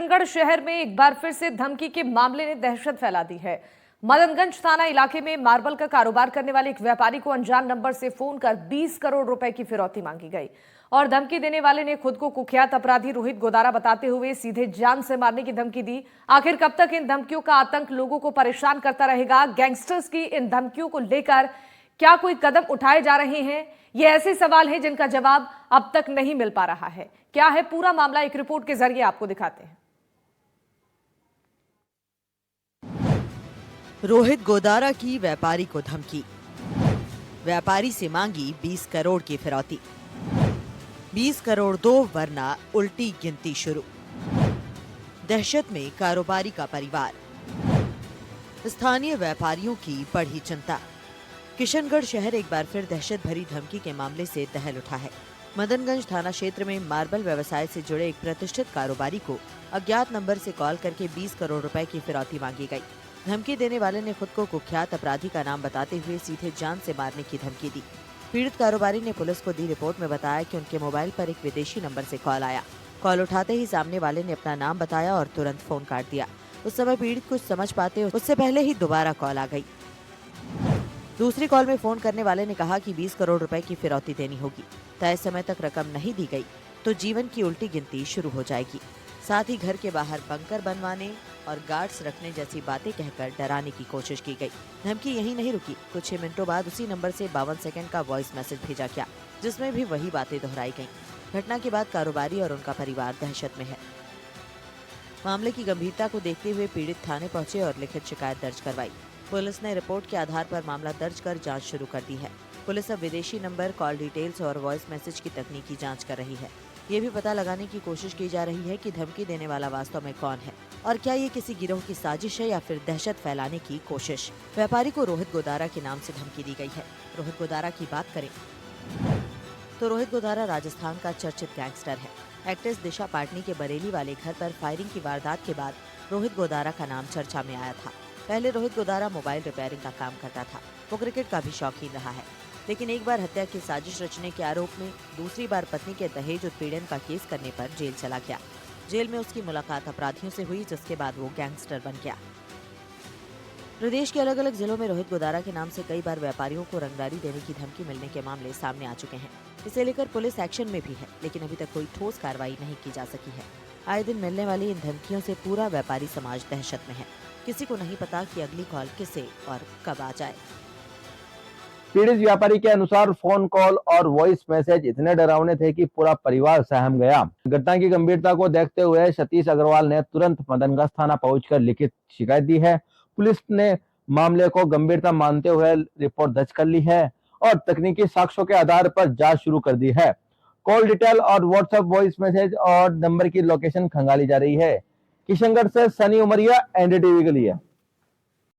किशनगढ़ शहर में एक बार फिर से धमकी के मामले ने दहशत फैला दी है। मदनगंज थाना इलाके में मार्बल का कारोबार करने वाले एक व्यापारी को अनजान नंबर से फोन कर 20 करोड़ रुपए की फिरौती मांगी गई और धमकी देने वाले ने खुद को कुख्यात अपराधी रोहित गोदारा बताते हुए सीधे जान से मारने की धमकी दी। आखिर कब तक इन धमकियों का आतंक लोगों को परेशान करता रहेगा? गैंगस्टर्स की इन धमकियों को लेकर क्या कोई कदम उठाए जा रहे हैं? ये ऐसे सवाल हैं जिनका जवाब अब तक नहीं मिल पा रहा है। क्या है पूरा मामला, एक रिपोर्ट के जरिए आपको दिखाते हैं। रोहित गोदारा की व्यापारी को धमकी, व्यापारी से मांगी 20 करोड़ की फिरौती। 20 करोड़ दो वरना उल्टी गिनती शुरू। दहशत में कारोबारी का परिवार, स्थानीय व्यापारियों की बढ़ी चिंता। किशनगढ़ शहर एक बार फिर दहशत भरी धमकी के मामले से दहल उठा है। मदनगंज थाना क्षेत्र में मार्बल व्यवसाय से जुड़े एक प्रतिष्ठित कारोबारी को अज्ञात नंबर से कॉल करके 20 करोड़ रुपए की फिरौती मांगी गई। धमकी देने वाले ने खुद को कुख्यात अपराधी का नाम बताते हुए सीधे जान से मारने की धमकी दी। पीड़ित कारोबारी ने पुलिस को दी रिपोर्ट में बताया कि उनके मोबाइल पर एक विदेशी नंबर से कॉल आया। कॉल उठाते ही सामने वाले ने अपना नाम बताया और तुरंत फोन काट दिया। उस समय पीड़ित कुछ समझ पाते उससे पहले ही दोबारा कॉल आ गई। दूसरी कॉल में फोन करने वाले ने कहा कि 20 करोड़ रुपए की फिरौती देनी होगी। तय समय तक रकम नहीं दी गई तो जीवन की उल्टी गिनती शुरू हो जाएगी। साथ ही घर के बाहर बंकर बनवाने और गार्ड्स रखने जैसी बातें कहकर डराने की कोशिश की गई। धमकी यहीं नहीं रुकी। कुछ ही मिनटों बाद उसी नंबर से 52 सेकंड का वॉइस मैसेज भेजा गया, जिसमें भी वही बातें दोहराई गईं। घटना के बाद कारोबारी और उनका परिवार दहशत में है। मामले की गंभीरता को देखते हुए पीड़ित थाने पहुंचे और लिखित शिकायत दर्ज करवाई। पुलिस ने रिपोर्ट के आधार पर मामला दर्ज कर जांच शुरू कर दी है। पुलिस अब विदेशी नंबर, कॉल डिटेल्स और वॉइस मैसेज की तकनीकी जांच कर रही है। ये भी पता लगाने की कोशिश की जा रही है कि धमकी देने वाला वास्तव में कौन है और क्या ये किसी गिरोह की साजिश है या फिर दहशत फैलाने की कोशिश। व्यापारी को रोहित गोदारा के नाम से धमकी दी गई है। रोहित गोदारा की बात करें तो रोहित गोदारा राजस्थान का चर्चित गैंगस्टर है। एक्ट्रेस दिशा पाटनी के बरेली वाले घर पर फायरिंग की वारदात के बाद रोहित गोदारा का नाम चर्चा में आया था। पहले रोहित गोदारा मोबाइल रिपेयरिंग का काम करता था। वो क्रिकेट का भी शौकीन रहा है, लेकिन एक बार हत्या की साजिश रचने के आरोप में, दूसरी बार पत्नी के दहेज उत्पीड़न का केस करने पर जेल चला गया। जेल में उसकी मुलाकात अपराधियों से हुई, जिसके बाद वो गैंगस्टर बन गया। प्रदेश के अलग अलग जिलों में रोहित गोदारा के नाम से कई बार व्यापारियों को रंगदारी देने की धमकी मिलने के मामले सामने आ चुके हैं। इसे लेकर पुलिस एक्शन में भी है, लेकिन अभी तक कोई ठोस कार्रवाई नहीं की जा सकी है। आए दिन मिलने वाली इन धमकियों से पूरा व्यापारी समाज दहशत में है। किसी को नहीं पता कि अगली कॉल किसे और कब आ जाए। पीड़ित व्यापारी के अनुसार फोन कॉल और वॉइस मैसेज इतने डरावने थे कि पूरा परिवार सहम गया। घटना की गंभीरता को देखते हुए सतीश अग्रवाल ने तुरंत मदनगंज थाना पहुंचकर लिखित शिकायत दी है। पुलिस ने मामले को गंभीरता मानते हुए रिपोर्ट दर्ज कर ली है और तकनीकी साक्ष्यों के आधार पर जांच शुरू कर दी है। कॉल डिटेल और व्हाट्सएप वॉइस मैसेज और नंबर की लोकेशन खंगाली जा रही है। किशनगढ़ से सनी उमरिया, एनडीटीवी के लिए।